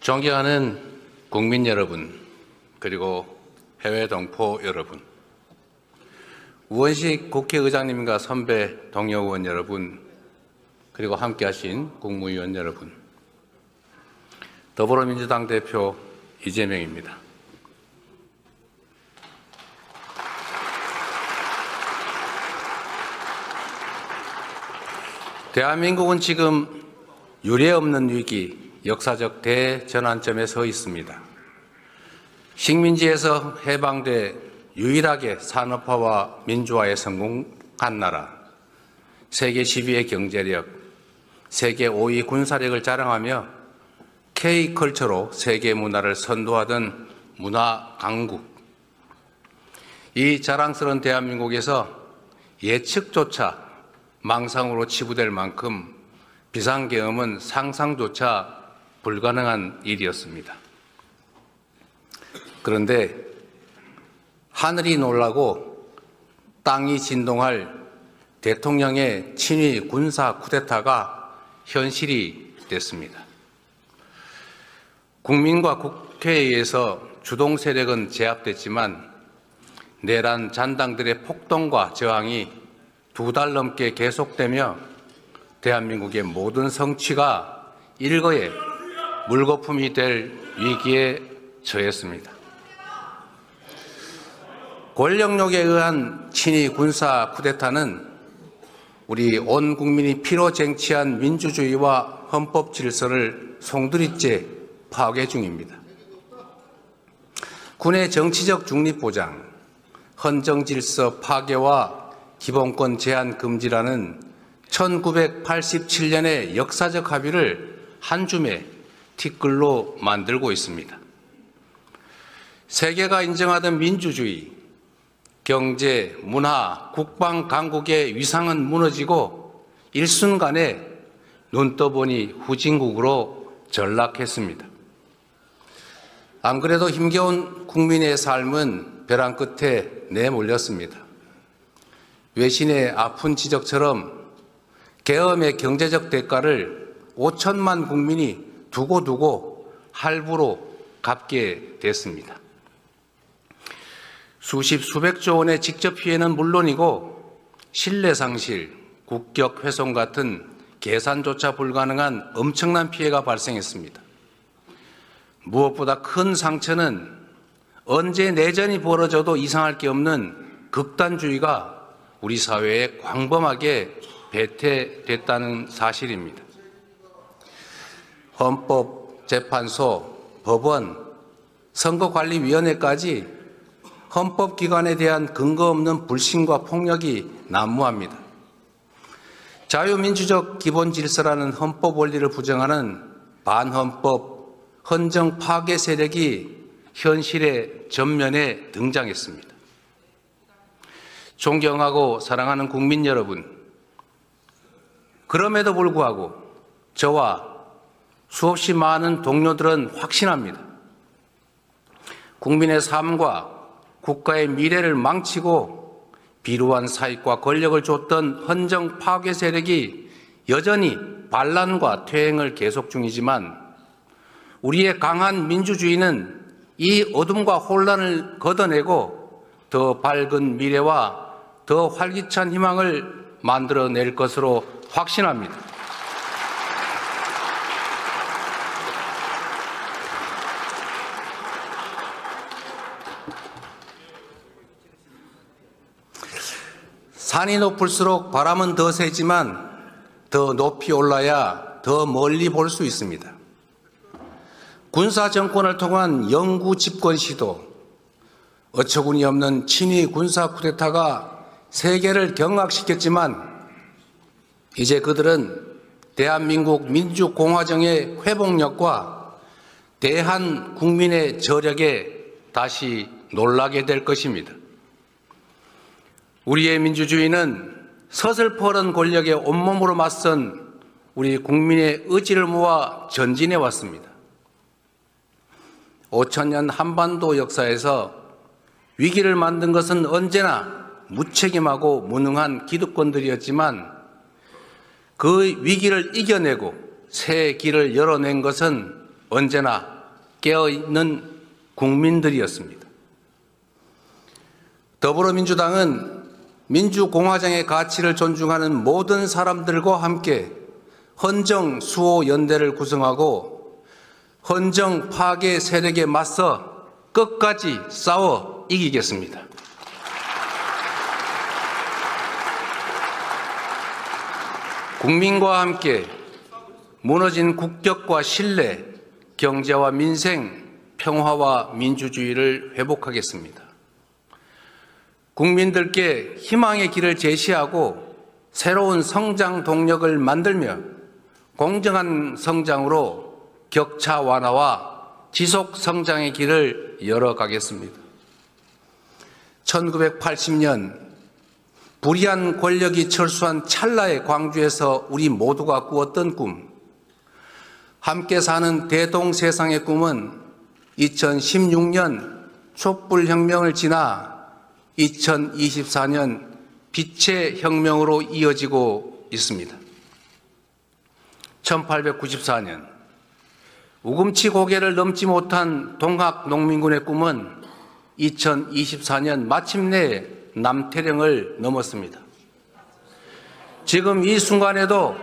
존경하는 국민 여러분, 그리고 해외 동포 여러분, 우원식 국회의장님과 선배 동료 의원 여러분, 그리고 함께하신 국무위원 여러분, 더불어민주당 대표 이재명입니다. 대한민국은 지금 유례없는 위기, 역사적 대전환점에 서 있습니다. 식민지에서 해방돼 유일하게 산업화와 민주화에 성공한 나라, 세계 10위의 경제력, 세계 5위 군사력을 자랑하며 K컬처로 세계 문화를 선도하던 문화 강국. 이 자랑스러운 대한민국에서 예측조차 망상으로 치부될 만큼 비상계엄은 상상조차 불가능한 일이었습니다. 그런데 하늘이 놀라고 땅이 진동할 대통령의 친위 군사 쿠데타가 현실이 됐습니다. 국민과 국회에 의해서 주동 세력은 제압됐지만 내란 잔당들의 폭동과 저항이 2달 넘게 계속되며 대한민국의 모든 성취가 일거에 물거품이 될 위기에 처했습니다. 권력욕에 의한 친위 군사 쿠데타는 우리 온 국민이 피로 쟁취한 민주주의와 헌법 질서를 송두리째 파괴 중입니다. 군의 정치적 중립 보장, 헌정 질서 파괴와 기본권 제한 금지라는 1987년의 역사적 합의를 한 줌의 티끌로 만들고 있습니다. 세계가 인정하던 민주주의, 경제, 문화, 국방 강국의 위상은 무너지고 일순간에 눈 떠보니 후진국으로 전락했습니다. 안 그래도 힘겨운 국민의 삶은 벼랑 끝에 내몰렸습니다. 외신의 아픈 지적처럼 계엄의 경제적 대가를 5천만 국민이 두고두고 할부로 갚게 됐습니다. 수십 수백조 원의 직접 피해는 물론이고 신뢰 상실, 국격 훼손 같은 계산조차 불가능한 엄청난 피해가 발생했습니다. 무엇보다 큰 상처는 언제 내전이 벌어져도 이상할 게 없는 극단주의가 우리 사회에 광범하게 배태됐다는 사실입니다. 헌법재판소, 법원, 선거관리위원회까지 헌법기관에 대한 근거 없는 불신과 폭력이 난무합니다. 자유민주적 기본질서라는 헌법 원리를 부정하는 반헌법, 헌정 파괴 세력이 현실의 전면에 등장했습니다. 존경하고 사랑하는 국민 여러분, 그럼에도 불구하고 저와 수없이 많은 동료들은 확신합니다. 국민의 삶과 국가의 미래를 망치고 비루한 사익과 권력을 줬던 헌정 파괴 세력이 여전히 반란과 퇴행을 계속 중이지만 우리의 강한 민주주의는 이 어둠과 혼란을 걷어내고 더 밝은 미래와 더 활기찬 희망을 만들어낼 것으로 확신합니다. 산이 높을수록 바람은 더 세지만 더 높이 올라야 더 멀리 볼 수 있습니다. 군사 정권을 통한 영구 집권 시도, 어처구니 없는 친위 군사 쿠데타가 세계를 경악시켰지만 이제 그들은 대한민국 민주공화정의 회복력과 대한 국민의 저력에 다시 놀라게 될 것입니다. 우리의 민주주의는 서슬퍼런 권력에 온몸으로 맞선 우리 국민의 의지를 모아 전진해 왔습니다. 5천년 한반도 역사에서 위기를 만든 것은 언제나 무책임하고 무능한 기득권들이었지만 그 위기를 이겨내고 새 길을 열어낸 것은 언제나 깨어있는 국민들이었습니다. 더불어민주당은 민주공화정의 가치를 존중하는 모든 사람들과 함께 헌정 수호 연대를 구성하고 헌정 파괴 세력에 맞서 끝까지 싸워 이기겠습니다. 국민과 함께 무너진 국격과 신뢰, 경제와 민생, 평화와 민주주의를 회복하겠습니다. 국민들께 희망의 길을 제시하고 새로운 성장 동력을 만들며 공정한 성장으로 격차 완화와 지속 성장의 길을 열어가겠습니다. 1980년 불의한 권력이 철수한 찰나의 광주에서 우리 모두가 꾸었던 꿈, 함께 사는 대동세상의 꿈은 2016년 촛불혁명을 지나 2024년 빛의 혁명으로 이어지고 있습니다. 1894년 우금치 고개를 넘지 못한 동학농민군의 꿈은 2024년 마침내 남태령을 넘었습니다. 지금 이 순간에도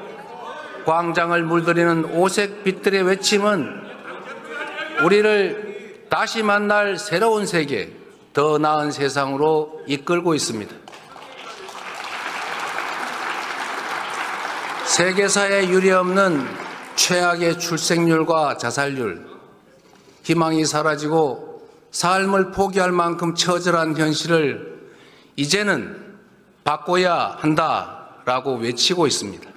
광장을 물들이는 오색 빛들의 외침은 우리를 다시 만날 새로운 세계, 더 나은 세상으로 이끌고 있습니다. 세계사에 유례없는 최악의 출생률과 자살률, 희망이 사라지고 삶을 포기할 만큼 처절한 현실을 이제는 바꿔야 한다라고 외치고 있습니다.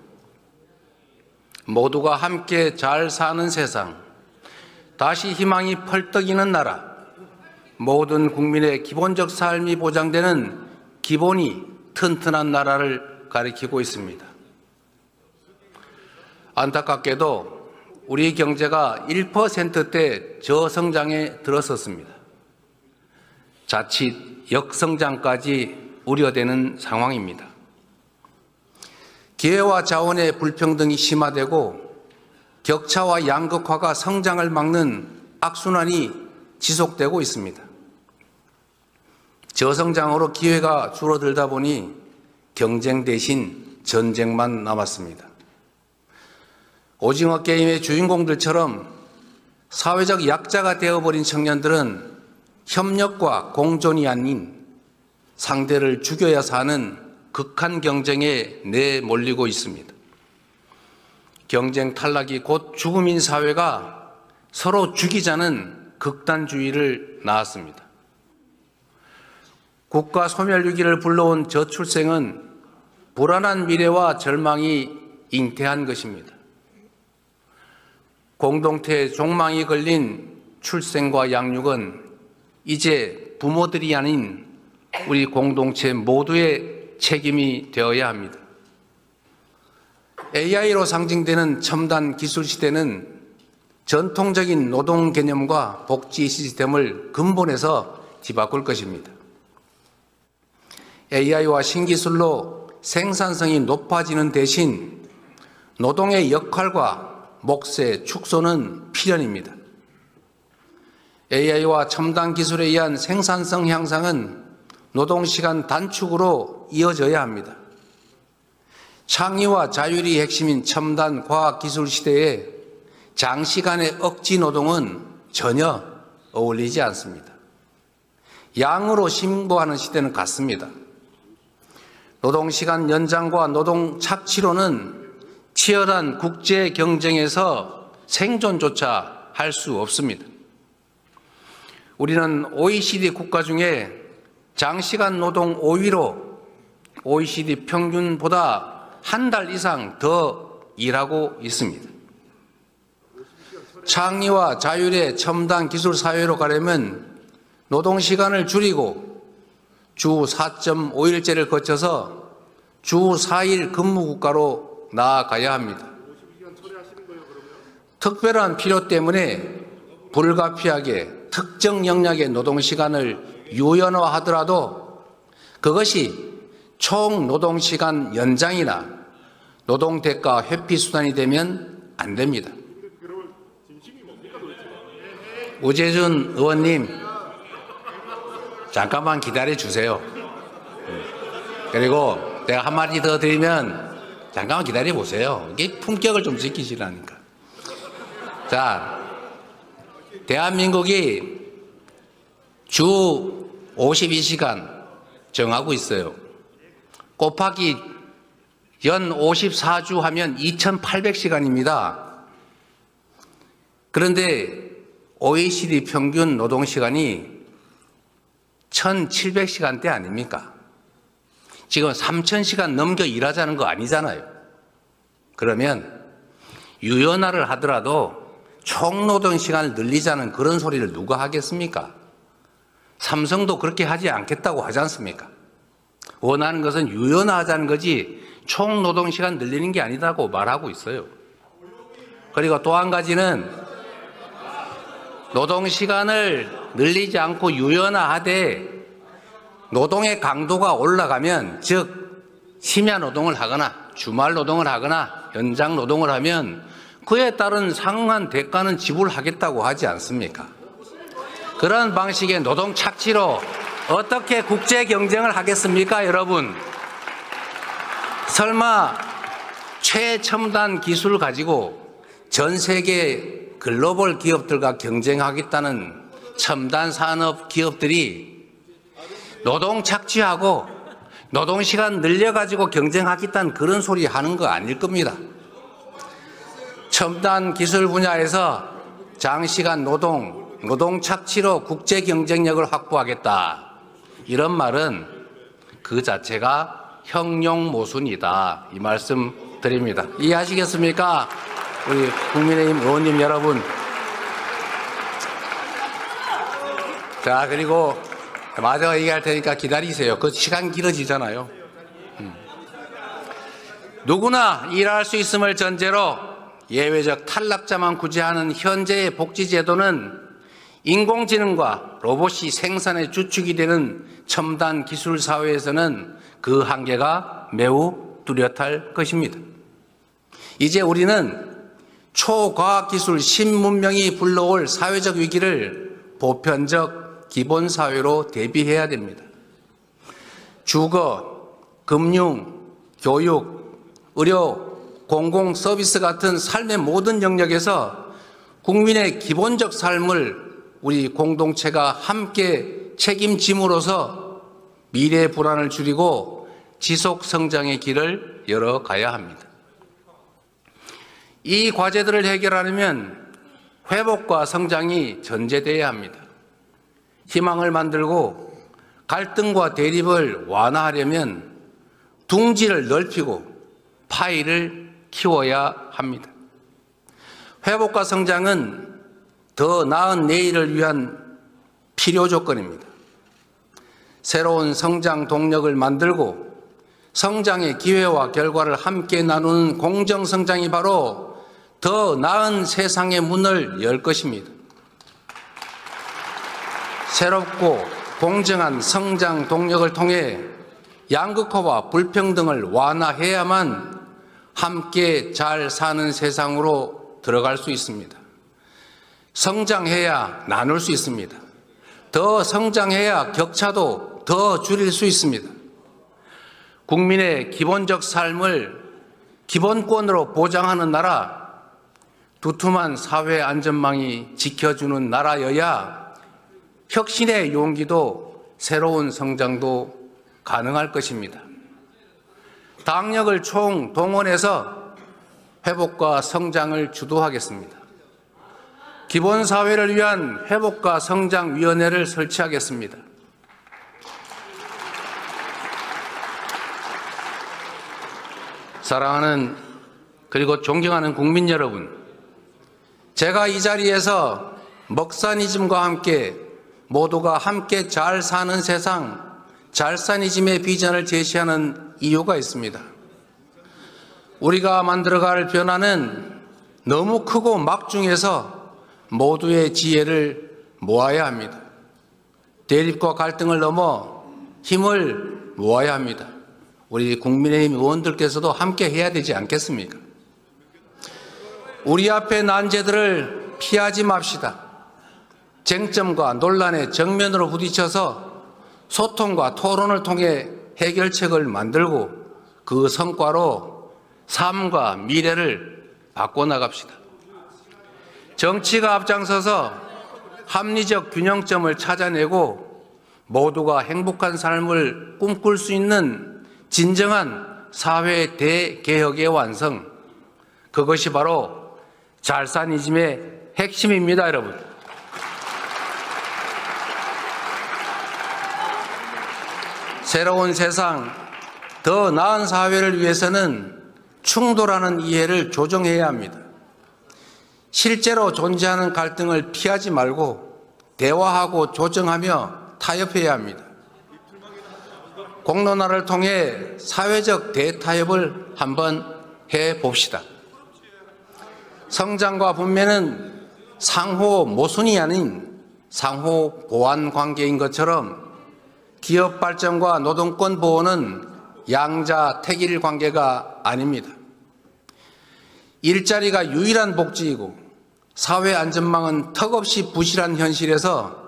모두가 함께 잘 사는 세상, 다시 희망이 펄떡이는 나라, 모든 국민의 기본적 삶이 보장되는 기본이 튼튼한 나라를 가리키고 있습니다. 안타깝게도 우리 경제가 1%대 저성장에 들어섰습니다. 자칫 역성장까지 우려되는 상황입니다. 기회와 자원의 불평등이 심화되고 격차와 양극화가 성장을 막는 악순환이 지속되고 있습니다. 저성장으로 기회가 줄어들다 보니 경쟁 대신 전쟁만 남았습니다. 오징어 게임의 주인공들처럼 사회적 약자가 되어버린 청년들은 협력과 공존이 아닌 상대를 죽여야 사는 극한 경쟁에 내몰리고 있습니다. 경쟁 탈락이 곧 죽음인 사회가 서로 죽이자는 극단주의를 낳았습니다. 국가 소멸 위기를 불러온 저출생은 불안한 미래와 절망이 잉태한 것입니다. 공동체의 종망이 걸린 출생과 양육은 이제 부모들이 아닌 우리 공동체 모두의 책임이 되어야 합니다. AI로 상징되는 첨단 기술 시대는 전통적인 노동 개념과 복지 시스템을 근본에서 뒤바꿀 것입니다. AI와 신기술로 생산성이 높아지는 대신 노동의 역할과 몫의 축소는 필연입니다. AI와 첨단 기술에 의한 생산성 향상은 노동시간 단축으로 이어져야 합니다. 창의와 자율이 핵심인 첨단 과학기술 시대에 장시간의 억지 노동은 전혀 어울리지 않습니다. 양으로 신고하는 시대는 같습니다. 노동시간 연장과 노동 착취로는 치열한 국제 경쟁에서 생존조차 할 수 없습니다. 우리는 OECD 국가 중에 장시간 노동 5위로 OECD 평균보다 한 달 이상 더 일하고 있습니다. 창의와 자율의 첨단 기술 사회로 가려면 노동시간을 줄이고 주 4.5일제를 거쳐서 주 4일 근무국가로 나아가야 합니다. 특별한 필요 때문에 불가피하게 특정 영역의 노동시간을 유연화하더라도 그것이 총 노동시간 연장이나 노동대가 회피 수단이 되면 안 됩니다. 우재준 의원님, 잠깐만 기다려 주세요. 그리고 내가 한마디 더 드리면 잠깐만 기다려 보세요. 이게 품격을 좀 지키시라니까. 자, 대한민국이 주 52시간 정하고 있어요. 곱하기 연 54주 하면 2800시간입니다. 그런데 OECD 평균 노동시간이 1700시간대 아닙니까? 지금 3000시간 넘겨 일하자는 거 아니잖아요. 그러면 유연화를 하더라도 총노동시간을 늘리자는 그런 소리를 누가 하겠습니까? 삼성도 그렇게 하지 않겠다고 하지 않습니까? 원하는 것은 유연화하자는 거지 총노동시간 늘리는 게 아니다고 말하고 있어요. 그리고 또 한 가지는 노동시간을 늘리지 않고 유연화하되 노동의 강도가 올라가면, 즉 심야 노동을 하거나 주말 노동을 하거나 연장 노동을 하면 그에 따른 상응한 대가는 지불하겠다고 하지 않습니까? 그런 방식의 노동 착취로 어떻게 국제 경쟁을 하겠습니까, 여러분? 설마 최첨단 기술을 가지고 전 세계 글로벌 기업들과 경쟁하겠다는 첨단 산업 기업들이 노동 착취하고 노동시간 늘려가지고 경쟁하겠다는 그런 소리 하는 거 아닐 겁니다. 첨단 기술 분야에서 장시간 노동 착취로 국제 경쟁력을 확보하겠다. 이런 말은 그 자체가 형용모순이다. 이 말씀 드립니다. 이해하시겠습니까? 우리 국민의힘 의원님 여러분. 자, 그리고 마저 얘기할 테니까 기다리세요. 그 시간 길어지잖아요. 누구나 일할 수 있음을 전제로 예외적 탈락자만 구제하는 현재의 복지제도는 인공지능과 로봇이 생산의 주축이 되는 첨단 기술 사회에서는 그 한계가 매우 뚜렷할 것입니다. 이제 우리는 초과학기술 신문명이 불러올 사회적 위기를 보편적 기본사회로 대비해야 됩니다. 주거, 금융, 교육, 의료, 공공서비스 같은 삶의 모든 영역에서 국민의 기본적 삶을 우리 공동체가 함께 책임짐으로써 미래의 불안을 줄이고 지속 성장의 길을 열어가야 합니다. 이 과제들을 해결하려면 회복과 성장이 전제되어야 합니다. 희망을 만들고 갈등과 대립을 완화하려면 둥지를 넓히고 파이를 키워야 합니다. 회복과 성장은 더 나은 내일을 위한 필요 조건입니다. 새로운 성장 동력을 만들고 성장의 기회와 결과를 함께 나누는 공정성장이 바로 더 나은 세상의 문을 열 것입니다. 새롭고 공정한 성장 동력을 통해 양극화와 불평등을 완화해야만 함께 잘 사는 세상으로 들어갈 수 있습니다. 성장해야 나눌 수 있습니다. 더 성장해야 격차도 더 줄일 수 있습니다. 국민의 기본적 삶을 기본권으로 보장하는 나라, 두툼한 사회 안전망이 지켜주는 나라여야 혁신의 용기도 새로운 성장도 가능할 것입니다. 당력을 총동원해서 회복과 성장을 주도하겠습니다. 기본사회를 위한 회복과 성장위원회를 설치하겠습니다. 사랑하는 그리고 존경하는 국민 여러분, 제가 이 자리에서 먹사니즘과 함께 모두가 함께 잘 사는 세상, 잘사니즘의 비전을 제시하는 이유가 있습니다. 우리가 만들어갈 변화는 너무 크고 막중해서 모두의 지혜를 모아야 합니다. 대립과 갈등을 넘어 힘을 모아야 합니다. 우리 국민의힘 의원들께서도 함께 해야 되지 않겠습니까? 우리 앞에 난제들을 피하지 맙시다. 쟁점과 논란의 정면으로 부딪혀서 소통과 토론을 통해 해결책을 만들고 그 성과로 삶과 미래를 바꿔나갑시다. 정치가 앞장서서 합리적 균형점을 찾아내고 모두가 행복한 삶을 꿈꿀 수 있는 진정한 사회 대개혁의 완성, 그것이 바로 잘사니즘의 핵심입니다, 여러분. 새로운 세상, 더 나은 사회를 위해서는 충돌하는 이해를 조정해야 합니다. 실제로 존재하는 갈등을 피하지 말고 대화하고 조정하며 타협해야 합니다. 공론화를 통해 사회적 대타협을 한번 해봅시다. 성장과 분배는 상호 모순이 아닌 상호 보완 관계인 것처럼 기업 발전과 노동권 보호는 양자택일 관계가 아닙니다. 일자리가 유일한 복지이고 사회 안전망은 턱없이 부실한 현실에서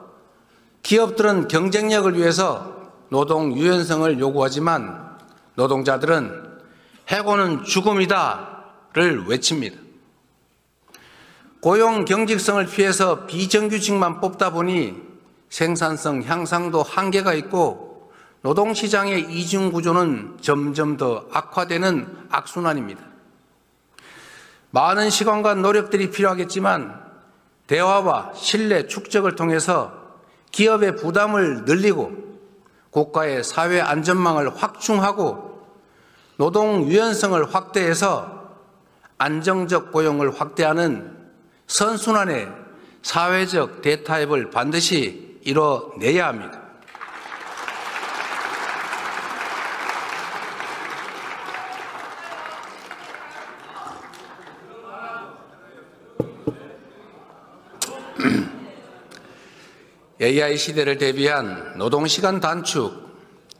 기업들은 경쟁력을 위해서 노동 유연성을 요구하지만 노동자들은 해고는 죽음이다를 외칩니다. 고용 경직성을 피해서 비정규직만 뽑다 보니 생산성 향상도 한계가 있고 노동시장의 이중구조는 점점 더 악화되는 악순환입니다. 많은 시간과 노력들이 필요하겠지만 대화와 신뢰 축적을 통해서 기업의 부담을 늘리고 국가의 사회 안전망을 확충하고 노동 유연성을 확대해서 안정적 고용을 확대하는 선순환의 사회적 대타협을 반드시 이뤄내야 합니다. AI 시대를 대비한 노동시간 단축,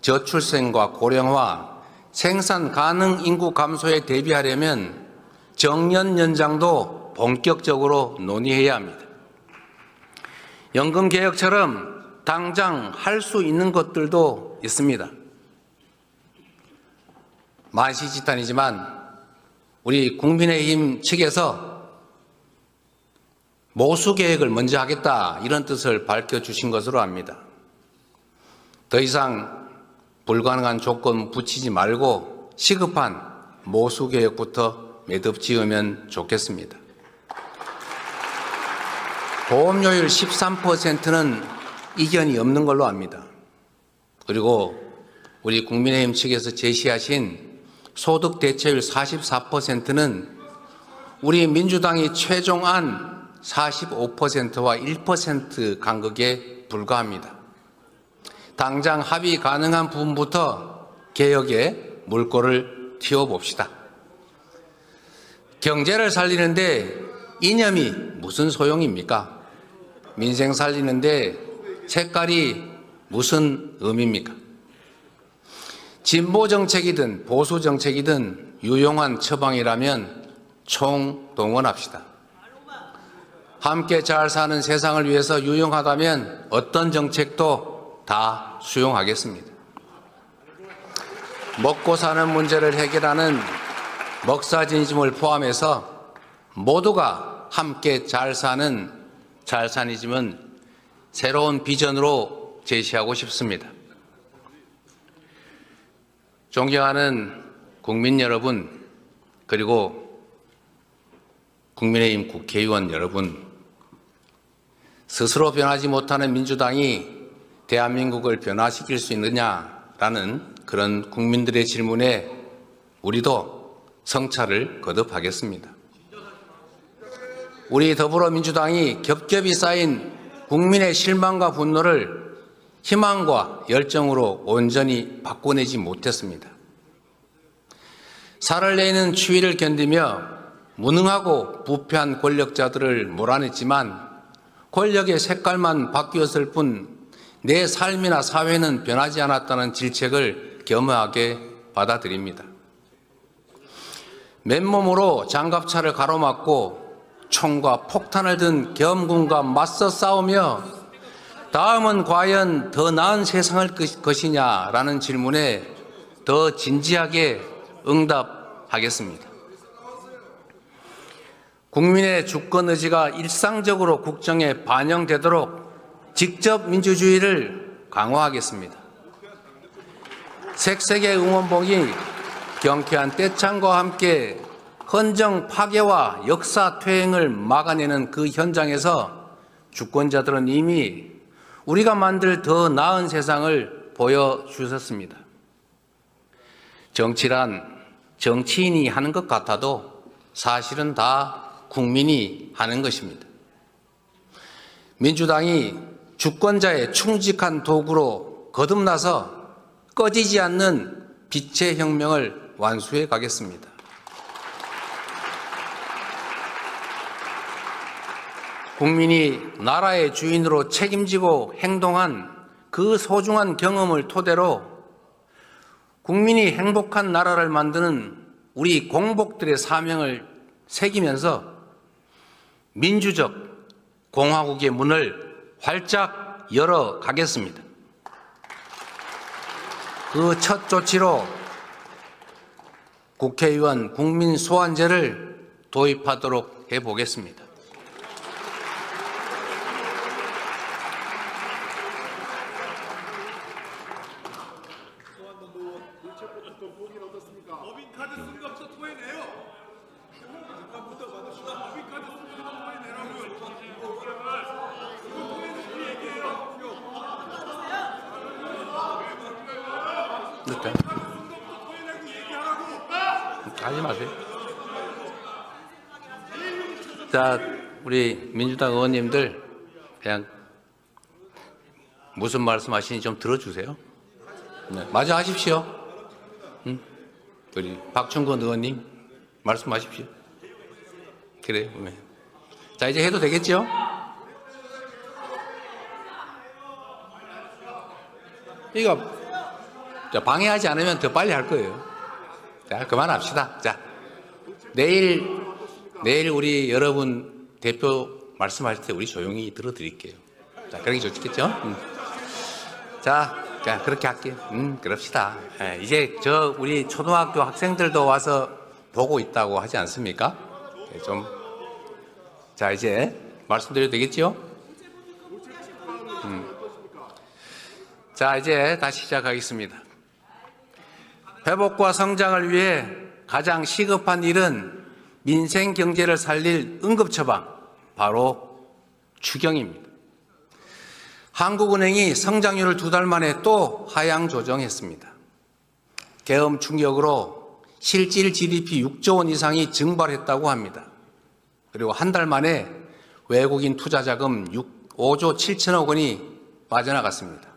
저출생과 고령화, 생산 가능 인구 감소에 대비하려면 정년 연장도 본격적으로 논의해야 합니다. 연금 개혁처럼 당장 할 수 있는 것들도 있습니다. 만시지탄이지만 우리 국민의힘 측에서 모수 계획을 먼저 하겠다 이런 뜻을 밝혀주신 것으로 압니다. 더 이상 불가능한 조건 붙이지 말고 시급한 모수 계획부터 매듭 지으면 좋겠습니다. 보험료율 13%는 이견이 없는 걸로 압니다. 그리고 우리 국민의힘 측에서 제시하신 소득 대체율 44%는 우리 민주당이 최종안 45%와 1% 간극에 불과합니다. 당장 합의 가능한 부분부터 개혁에 물꼬를 틔워봅시다. 경제를 살리는데 이념이 무슨 소용입니까? 민생 살리는데 색깔이 무슨 의미입니까? 진보 정책이든 보수 정책이든 유용한 처방이라면 총동원합시다. 함께 잘 사는 세상을 위해서 유용하다면 어떤 정책도 다 수용하겠습니다. 먹고 사는 문제를 해결하는 먹사지니즘을 포함해서 모두가 함께 잘 사는 잘사니즘은 새로운 비전으로 제시하고 싶습니다. 존경하는 국민 여러분, 그리고 국민의힘 국회의원 여러분, 스스로 변하지 못하는 민주당이 대한민국을 변화시킬 수 있느냐라는 그런 국민들의 질문에 우리도 성찰을 거듭하겠습니다. 우리 더불어민주당이 겹겹이 쌓인 국민의 실망과 분노를 희망과 열정으로 온전히 바꿔내지 못했습니다. 살을 내는 추위를 견디며 무능하고 부패한 권력자들을 몰아냈지만 권력의 색깔만 바뀌었을 뿐 내 삶이나 사회는 변하지 않았다는 질책을 겸허하게 받아들입니다. 맨몸으로 장갑차를 가로막고 총과 폭탄을 든 계엄군과 맞서 싸우며 다음은 과연 더 나은 세상을 것이냐라는 질문에 더 진지하게 응답하겠습니다. 국민의 주권 의지가 일상적으로 국정에 반영되도록 직접 민주주의를 강화하겠습니다. 색색의 응원봉이 경쾌한 떼창과 함께 헌정 파괴와 역사 퇴행을 막아내는 그 현장에서 주권자들은 이미 우리가 만들 더 나은 세상을 보여주셨습니다. 정치란 정치인이 하는 것 같아도 사실은 다 국민이 하는 것입니다. 민주당이 주권자의 충직한 도구로 거듭나서 꺼지지 않는 빛의 혁명을 완수해 가겠습니다. 국민이 나라의 주인으로 책임지고 행동한 그 소중한 경험을 토대로 국민이 행복한 나라를 만드는 우리 공복들의 사명을 새기면서 민주적 공화국의 문을 활짝 열어 가겠습니다. 그 첫 조치로 국회의원 국민 소환제를 도입하도록 해보겠습니다. 법인카드 쓴 것부터 토해내요. 잠깐부터 받읍시다. 법인카드 쓴 것부터 토해내라고요. 이거 토해내고 얘기해요. 일단 하지 마세요. 자, 우리 민주당 의원님들 그냥 무슨 말씀하시는지 좀 들어주세요. 네, 마저 하십시오. 우리 박충건 의원님 말씀하십시오. 그래요. 네. 자, 이제 해도 되겠죠? 이거 방해하지 않으면 더 빨리 할 거예요. 자, 그만합시다. 자, 내일 우리 여러분 대표 말씀하실 때 우리 조용히 들어드릴게요. 자, 그러기 좋겠죠? 자, 그렇게 할게요. 그럽시다. 예, 이제 우리 초등학교 학생들도 와서 보고 있다고 하지 않습니까? 예, 자, 이제 말씀드려도 되겠죠? 자, 이제 다시 시작하겠습니다. 회복과 성장을 위해 가장 시급한 일은 민생 경제를 살릴 응급처방, 바로 추경입니다. 한국은행이 성장률을 2달 만에 또 하향 조정했습니다. 계엄 충격으로 실질 GDP 6조 원 이상이 증발했다고 합니다. 그리고 한 달 만에 외국인 투자 자금 5조 7천억 원이 빠져나갔습니다.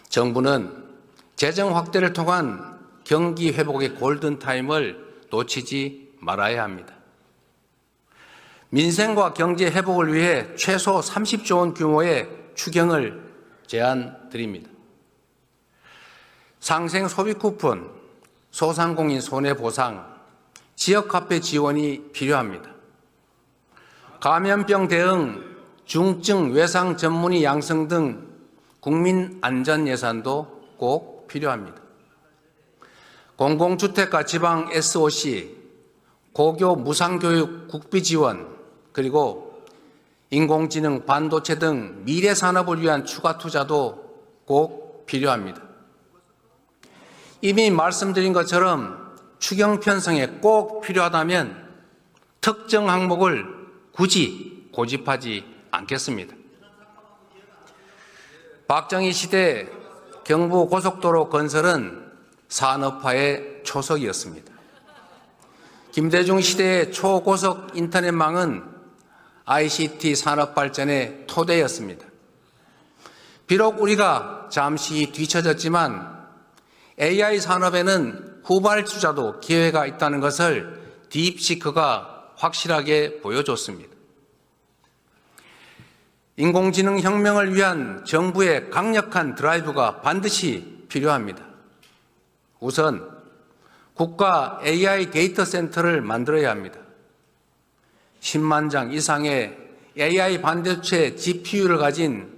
정부는 재정 확대를 통한 경기 회복의 골든타임을 놓치지 말아야 합니다. 민생과 경제 회복을 위해 최소 30조 원 규모의 추경을 제안드립니다. 상생 소비 쿠폰, 소상공인 손해보상, 지역화폐 지원이 필요합니다. 감염병 대응, 중증 외상 전문의 양성 등 국민 안전 예산도 꼭 필요합니다. 공공주택과 지방 SOC, 고교 무상교육 국비 지원, 그리고 인공지능, 반도체 등 미래 산업을 위한 추가 투자도 꼭 필요합니다. 이미 말씀드린 것처럼 추경 편성에 꼭 필요하다면 특정 항목을 굳이 고집하지 않겠습니다. 박정희 시대 경부 고속도로 건설은 산업화의 초석이었습니다. 김대중 시대의 초고속 인터넷망은 ICT 산업 발전의 토대였습니다. 비록 우리가 잠시 뒤처졌지만 AI 산업에는 후발주자도 기회가 있다는 것을 딥시크가 확실하게 보여줬습니다. 인공지능 혁명을 위한 정부의 강력한 드라이브가 반드시 필요합니다. 우선 국가 AI 데이터 센터를 만들어야 합니다. 10만 장 이상의 AI 반도체 GPU를 가진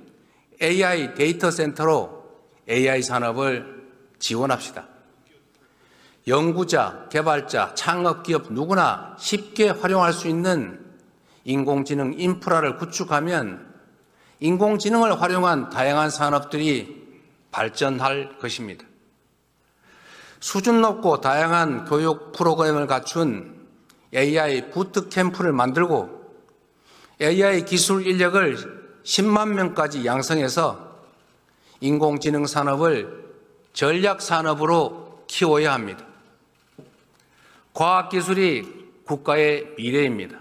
AI 데이터 센터로 AI 산업을 지원합시다. 연구자, 개발자, 창업기업 누구나 쉽게 활용할 수 있는 인공지능 인프라를 구축하면 인공지능을 활용한 다양한 산업들이 발전할 것입니다. 수준 높고 다양한 교육 프로그램을 갖춘 AI 부트캠프를 만들고 AI 기술 인력을 10만 명까지 양성해서 인공지능 산업을 전략 산업으로 키워야 합니다. 과학기술이 국가의 미래입니다.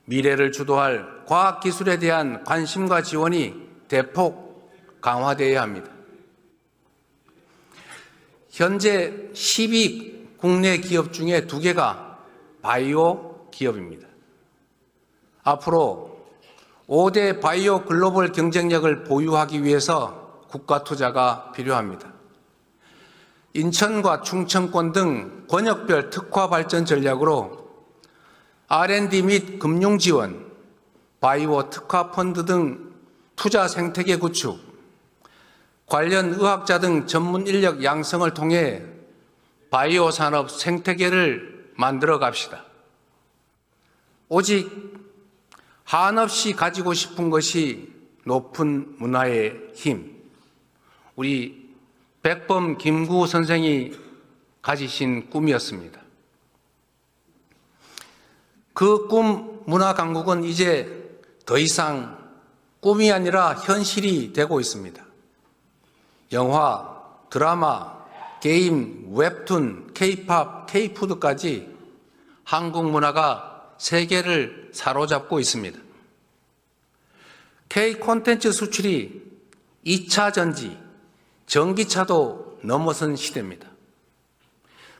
미래를 주도할 과학기술에 대한 관심과 지원이 대폭 강화되어야 합니다. 현재 10위 국내 기업 중에 2개가 바이오 기업입니다. 앞으로 5대 바이오 글로벌 경쟁력을 보유하기 위해서 국가 투자가 필요합니다. 인천과 충청권 등 권역별 특화 발전 전략으로 R&D 및 금융 지원, 바이오 특화 펀드 등 투자 생태계 구축, 관련 의학자 등 전문 인력 양성을 통해 바이오 산업 생태계를 만들어 갑시다. 오직 한없이 가지고 싶은 것이 높은 문화의 힘. 우리 백범 김구 선생이 가지신 꿈이었습니다. 그 꿈 문화 강국은 이제 더 이상 꿈이 아니라 현실이 되고 있습니다. 영화, 드라마, 게임, 웹툰, K-팝, K-푸드까지 한국 문화가 세계를 사로잡고 있습니다. K-콘텐츠 수출이 2차 전지, 전기차도 넘어선 시대입니다.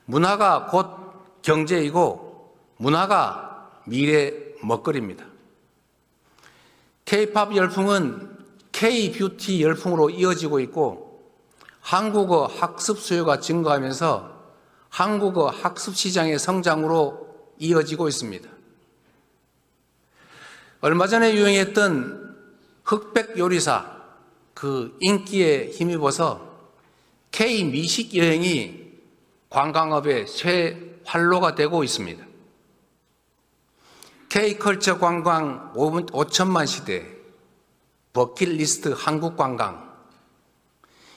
문화가 곧 경제이고 문화가 미래 먹거리입니다. K-팝 열풍은 K-뷰티 열풍으로 이어지고 있고 한국어 학습 수요가 증가하면서 한국어 학습 시장의 성장으로 이어지고 있습니다. 얼마 전에 유행했던 흑백 요리사 그 인기에 힘입어서 K-미식 여행이 관광업의 새 활로가 되고 있습니다. K-컬처 관광 5천만 시대, 버킷리스트 한국 관광,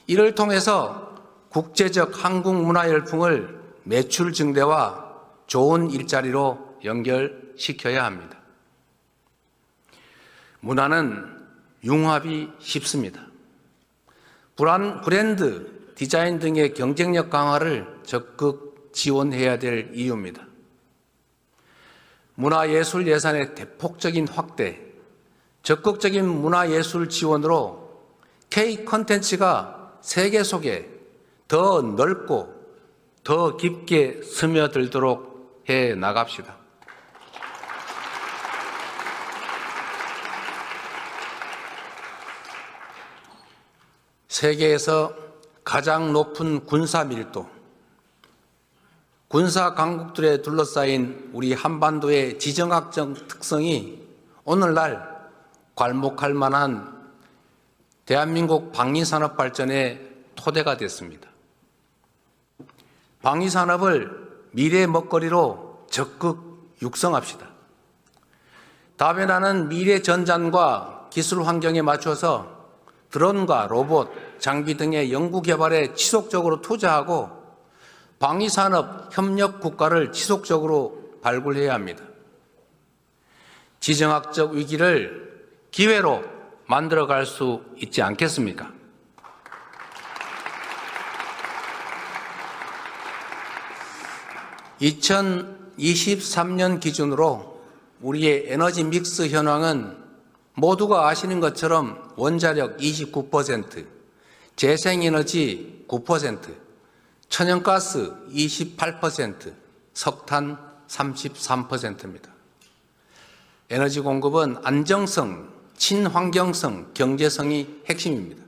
이를 통해서 국제적 한국 문화 열풍을 매출 증대와 좋은 일자리로 연결시켜야 합니다. 문화는 융합이 쉽습니다. 브랜드, 디자인 등의 경쟁력 강화를 적극 지원해야 될 이유입니다. 문화예술 예산의 대폭적인 확대, 적극적인 문화예술 지원으로 K-콘텐츠가 세계 속에 더 넓고 더 깊게 스며들도록 해 나갑시다. 세계에서 가장 높은 군사 밀도, 군사 강국들에 둘러싸인 우리 한반도의 지정학적 특성이 오늘날 괄목할 만한 대한민국 방위산업 발전의 토대가 됐습니다. 방위산업을 미래 먹거리로 적극 육성합시다. 다변화는 미래 전장과 기술 환경에 맞춰서 드론과 로봇, 장비 등의 연구 개발에 지속적으로 투자하고 방위산업 협력 국가를 지속적으로 발굴해야 합니다. 지정학적 위기를 기회로 만들어갈 수 있지 않겠습니까? (2023년) 기준으로 우리의 에너지 믹스 현황은 모두가 아시는 것처럼 원자력 29%, 재생에너지 9%, 천연가스 28%, 석탄 33%입니다. 에너지 공급은 안정성, 친환경성, 경제성이 핵심입니다.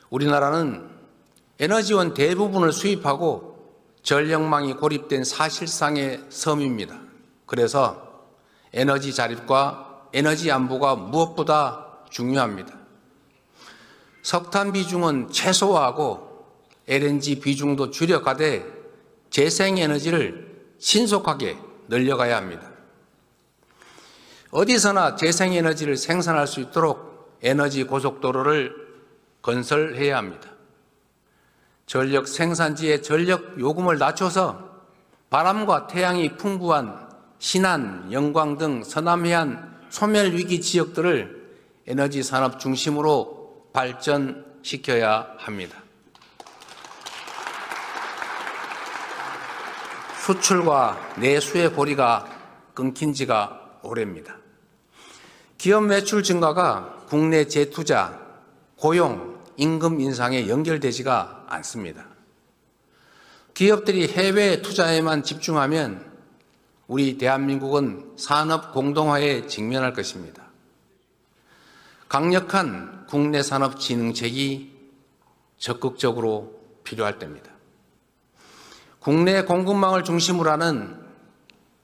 우리나라는 에너지원 대부분을 수입하고 전력망이 고립된 사실상의 섬입니다. 그래서 에너지 자립과 에너지 안보가 무엇보다 중요합니다. 석탄 비중은 최소화하고 LNG 비중도 줄여가되 재생에너지를 신속하게 늘려가야 합니다. 어디서나 재생에너지를 생산할 수 있도록 에너지 고속도로를 건설해야 합니다. 전력 생산지의 전력 요금을 낮춰서 바람과 태양이 풍부한 신안, 영광 등 서남해안 소멸위기 지역들을 에너지 산업 중심으로 발전시켜야 합니다. 수출과 내수의 고리가 끊긴 지가 오래입니다. 기업 매출 증가가 국내 재투자, 고용, 임금 인상에 연결되지가 않습니다. 기업들이 해외 투자에만 집중하면 우리 대한민국은 산업 공동화에 직면할 것입니다. 강력한 국내 산업 진흥책이 적극적으로 필요할 때입니다. 국내 공급망을 중심으로 하는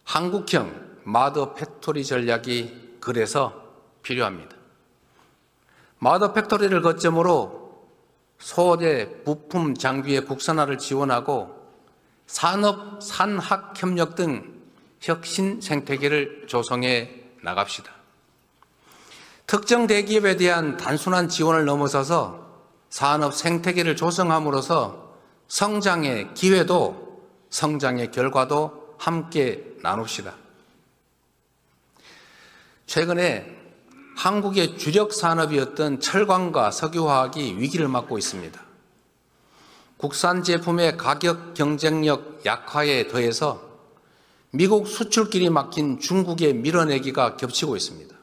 한국형 마더 팩토리 전략이 그래서 필요합니다. 마더 팩토리를 거점으로 소재, 부품, 장비의 국산화를 지원하고 산업, 산학 협력 등 혁신 생태계를 조성해 나갑시다. 특정 대기업에 대한 단순한 지원을 넘어서서 산업 생태계를 조성함으로써 성장의 기회도 성장의 결과도 함께 나눕시다. 최근에 한국의 주력 산업이었던 철강과 석유화학이 위기를 맞고 있습니다. 국산 제품의 가격 경쟁력 약화에 더해서 미국 수출길이 막힌 중국의 밀어내기가 겹치고 있습니다.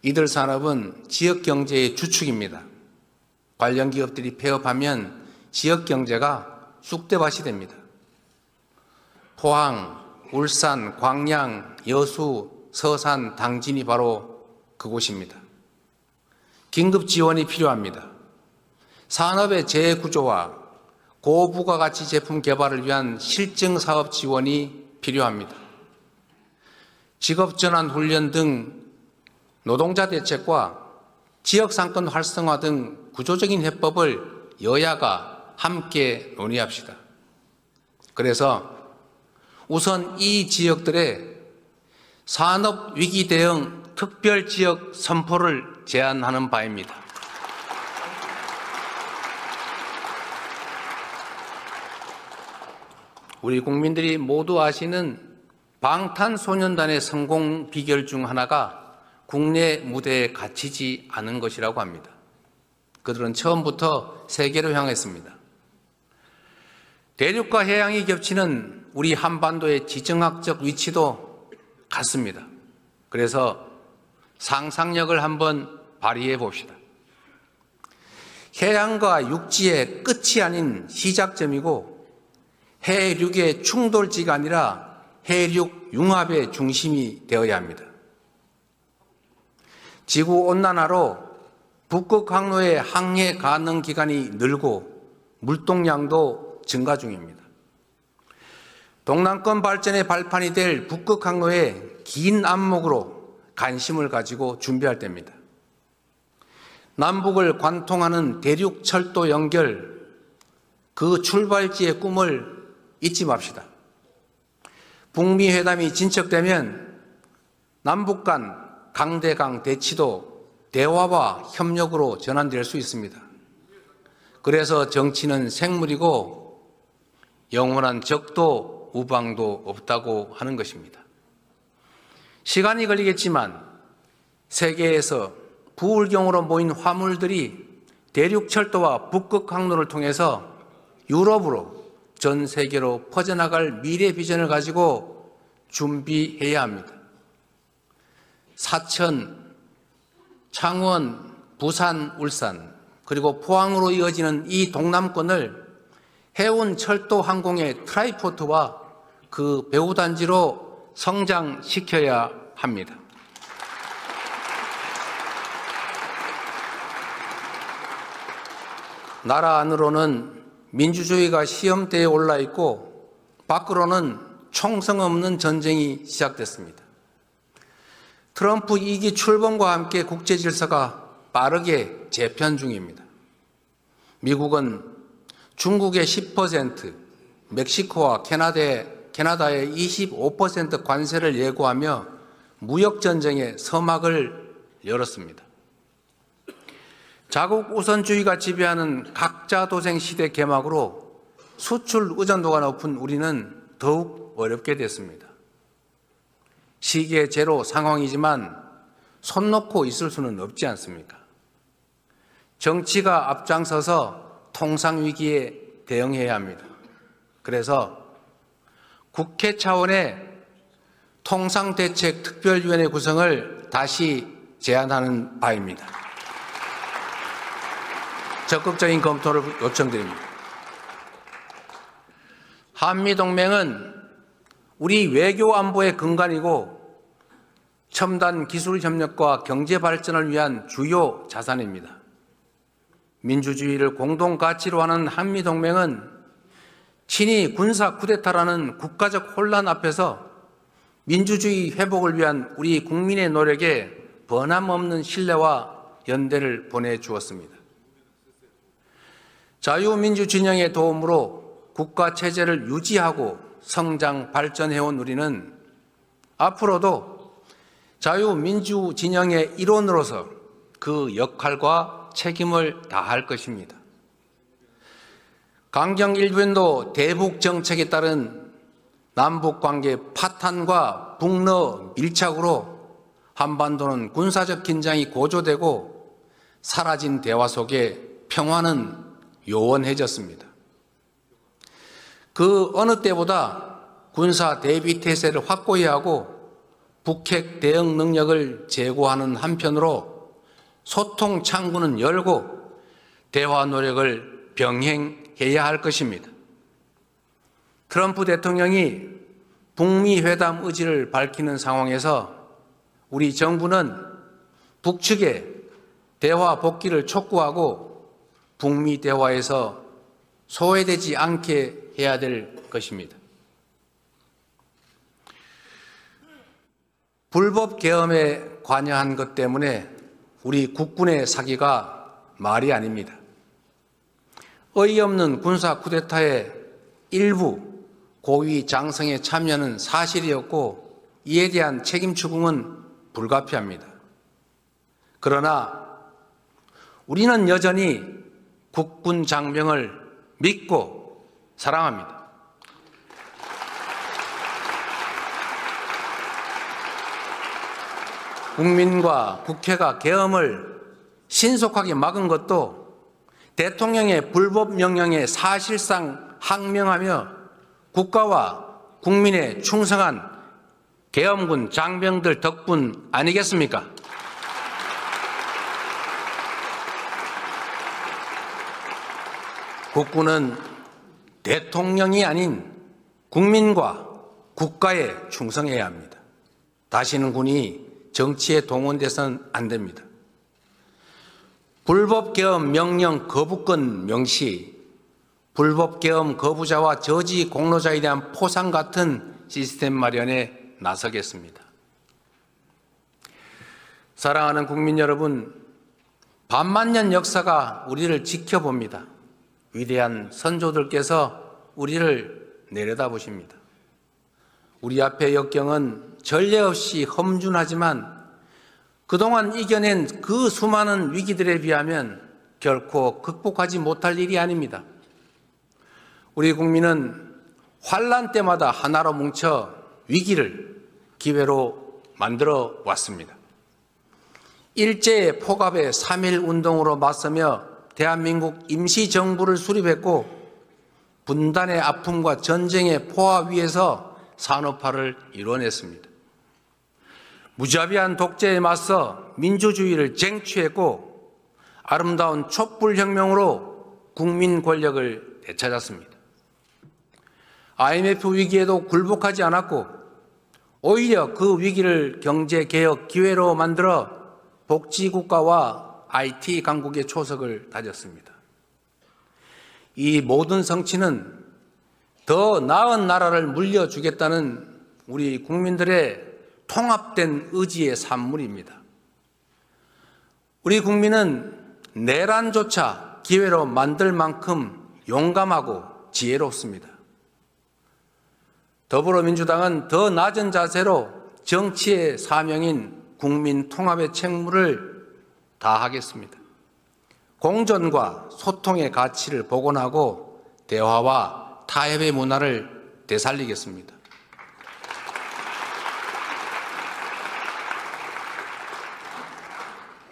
이들 산업은 지역 경제의 주축입니다. 관련 기업들이 폐업하면 지역 경제가 쑥대밭이 됩니다. 포항, 울산, 광양, 여수, 서산, 당진이 바로 그곳입니다. 긴급 지원이 필요합니다. 산업의 재구조와 고부가가치 제품 개발을 위한 실증 사업 지원이 필요합니다. 직업전환 훈련 등 노동자 대책과 지역상권 활성화 등 구조적인 해법을 여야가 함께 논의합시다. 그래서 우선 이 지역들의 산업위기 대응 특별지역 선포를 제안하는 바입니다. 우리 국민들이 모두 아시는 방탄소년단의 성공 비결 중 하나가 국내 무대에 갇히지 않은 것이라고 합니다. 그들은 처음부터 세계로 향했습니다. 대륙과 해양이 겹치는 우리 한반도의 지정학적 위치도 같습니다. 그래서 상상력을 한번 발휘해 봅시다. 해양과 육지의 끝이 아닌 시작점이고 해륙의 충돌지가 아니라 해륙 융합의 중심이 되어야 합니다. 지구온난화로 북극 항로의 항해 가능 기간이 늘고 물동량도 증가 중입니다. 동남권 발전의 발판이 될 북극 항로의 긴 안목으로 관심을 가지고 준비할 때입니다. 남북을 관통하는 대륙 철도 연결, 그 출발지의 꿈을 잊지 맙시다. 북미 회담이 진척되면 남북 간 강대강 대치도 대화와 협력으로 전환될 수 있습니다. 그래서 정치는 생물이고 영원한 적도 우방도 없다고 하는 것입니다. 시간이 걸리겠지만 세계에서 부울경으로 모인 화물들이 대륙철도와 북극 항로를 통해서 유럽으로 전 세계로 퍼져나갈 미래 비전을 가지고 준비해야 합니다. 사천, 창원, 부산, 울산 그리고 포항으로 이어지는 이 동남권을 해운 철도 항공의 트라이포트와 그 배후단지로 성장시켜야 합니다. 나라 안으로는 민주주의가 시험대에 올라 있고 밖으로는 총성 없는 전쟁이 시작됐습니다. 트럼프 2기 출범과 함께 국제 질서가 빠르게 재편 중입니다. 미국은 중국의 10%, 멕시코와 캐나다의 25% 관세를 예고하며 무역전쟁의 서막을 열었습니다. 자국 우선주의가 지배하는 각자 도생 시대 개막으로 수출 의존도가 높은 우리는 더욱 어렵게 됐습니다. 시계 제로 상황이지만 손 놓고 있을 수는 없지 않습니까? 정치가 앞장서서 통상위기에 대응해야 합니다. 그래서 국회 차원의 통상대책특별위원회 구성을 다시 제안하는 바입니다. 적극적인 검토를 요청드립니다. 한미동맹은 우리 외교 안보의 근간이고 첨단 기술 협력과 경제 발전을 위한 주요 자산입니다. 민주주의를 공동 가치로 하는 한미동맹은 친위 군사 쿠데타라는 국가적 혼란 앞에서 민주주의 회복을 위한 우리 국민의 노력에 변함없는 신뢰와 연대를 보내주었습니다. 자유민주 진영의 도움으로 국가 체제를 유지하고 성장 발전해온 우리는 앞으로도 자유민주 진영의 일원으로서 그 역할과 책임을 다할 것입니다. 강경 일변도 대북 정책에 따른 남북관계 파탄과 북러 밀착으로 한반도는 군사적 긴장이 고조되고 사라진 대화 속에 평화는 요원해졌습니다. 그 어느 때보다 군사 대비 태세를 확고히 하고 북핵 대응 능력을 제고하는 한편으로 소통 창구는 열고 대화 노력을 병행해야 할 것입니다. 트럼프 대통령이 북미 회담 의지를 밝히는 상황에서 우리 정부는 북측에 대화 복귀를 촉구하고 북미 대화에서 소외되지 않게 해야 될 것입니다. 불법 계엄에 관여한 것 때문에 우리 국군의 사기가 말이 아닙니다. 어이없는 군사 쿠데타의 일부 고위 장성의 참여는 사실이었고 이에 대한 책임 추궁은 불가피합니다. 그러나 우리는 여전히 국군 장병을 믿고 사랑합니다. 국민과 국회가 계엄을 신속하게 막은 것도 대통령의 불법 명령에 사실상 항명하며 국가와 국민에 충성한 계엄군 장병들 덕분 아니겠습니까? 국군은 대통령이 아닌 국민과 국가에 충성해야 합니다. 다시는 군이 정치에 동원돼서는 안 됩니다. 불법 계엄 명령 거부권 명시, 불법 계엄 거부자와 저지 공로자에 대한 포상 같은 시스템 마련에 나서겠습니다. 사랑하는 국민 여러분, 반만년 역사가 우리를 지켜봅니다. 위대한 선조들께서 우리를 내려다보십니다. 우리 앞의 역경은 전례 없이 험준하지만 그동안 이겨낸 그 수많은 위기들에 비하면 결코 극복하지 못할 일이 아닙니다. 우리 국민은 환란 때마다 하나로 뭉쳐 위기를 기회로 만들어 왔습니다. 일제의 포갑의 3.1 운동으로 맞서며 대한민국 임시정부를 수립했고 분단의 아픔과 전쟁의 포화 위에서 산업화를 이뤄냈습니다. 무자비한 독재에 맞서 민주주의를 쟁취했고 아름다운 촛불혁명으로 국민 권력을 되찾았습니다. IMF 위기에도 굴복하지 않았고 오히려 그 위기를 경제개혁 기회로 만들어 복지국가와 IT 강국의 초석을 다졌습니다. 이 모든 성취는 더 나은 나라를 물려주겠다는 우리 국민들의 통합된 의지의 산물입니다. 우리 국민은 내란조차 기회로 만들 만큼 용감하고 지혜롭습니다. 더불어민주당은 더 낮은 자세로 정치의 사명인 국민 통합의 책무를 다하겠습니다. 공존과 소통의 가치를 복원하고 대화와 타협의 문화를 되살리겠습니다.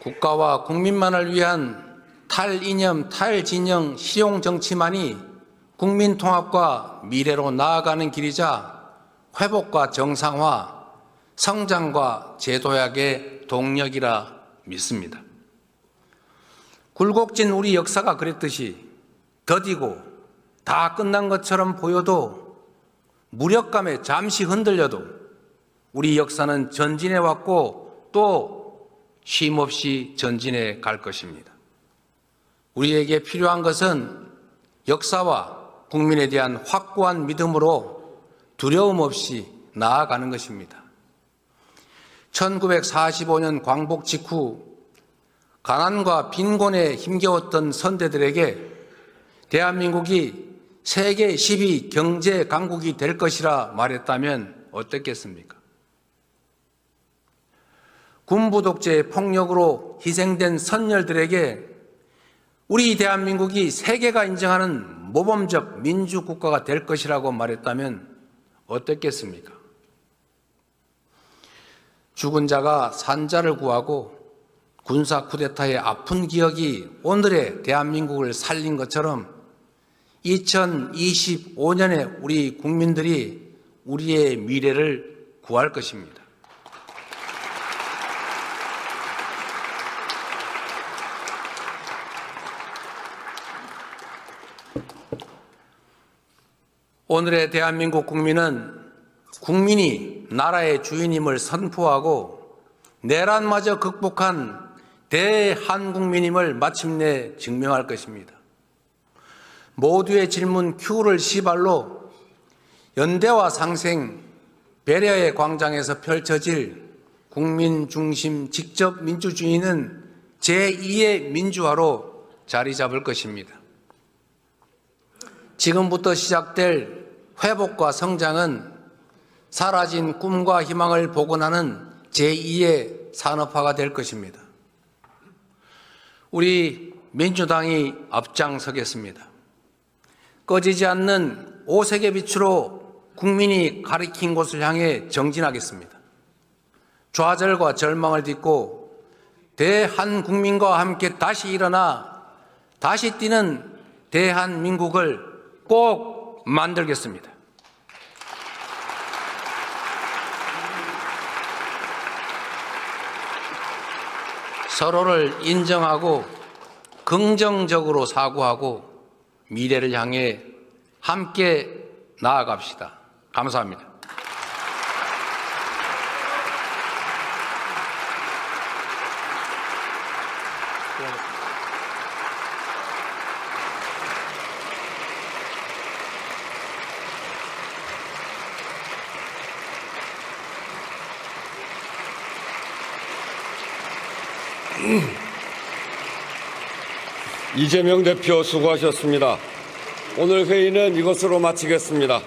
국가와 국민만을 위한 탈이념, 탈진영, 실용정치만이 국민 통합과 미래로 나아가는 길이자 회복과 정상화, 성장과 재도약의 동력이라 믿습니다. 굴곡진 우리 역사가 그랬듯이 더디고 다 끝난 것처럼 보여도 무력감에 잠시 흔들려도 우리 역사는 전진해 왔고 또 쉼없이 전진해 갈 것입니다. 우리에게 필요한 것은 역사와 국민에 대한 확고한 믿음으로 두려움 없이 나아가는 것입니다. 1945년 광복 직후 가난과 빈곤에 힘겨웠던 선대들에게 대한민국이 세계 10위 경제 강국이 될 것이라 말했다면 어땠겠습니까? 군부 독재의 폭력으로 희생된 선열들에게 우리 대한민국이 세계가 인정하는 모범적 민주국가가 될 것이라고 말했다면 어땠겠습니까? 죽은 자가 산자를 구하고 군사 쿠데타의 아픈 기억이 오늘의 대한민국을 살린 것처럼 2025년에 우리 국민들이 우리의 미래를 구할 것입니다. 오늘의 대한민국 국민은 국민이 나라의 주인임을 선포하고 내란마저 극복한 대한국민임을 마침내 증명할 것입니다. 모두의 질문 Q를 시발로 연대와 상생, 배려의 광장에서 펼쳐질 국민 중심 직접 민주주의는 제2의 민주화로 자리 잡을 것입니다. 지금부터 시작될 회복과 성장은 사라진 꿈과 희망을 복원하는 제2의 산업화가 될 것입니다. 우리 민주당이 앞장서겠습니다. 꺼지지 않는 오색의 빛으로 국민이 가리킨 곳을 향해 정진하겠습니다. 좌절과 절망을 딛고 대한국민과 함께 다시 일어나 다시 뛰는 대한민국을 꼭 만들겠습니다. 서로를 인정하고 긍정적으로 사고하고 미래를 향해 함께 나아갑시다. 감사합니다. 이재명 대표 수고하셨습니다. 오늘 회의는 이것으로 마치겠습니다.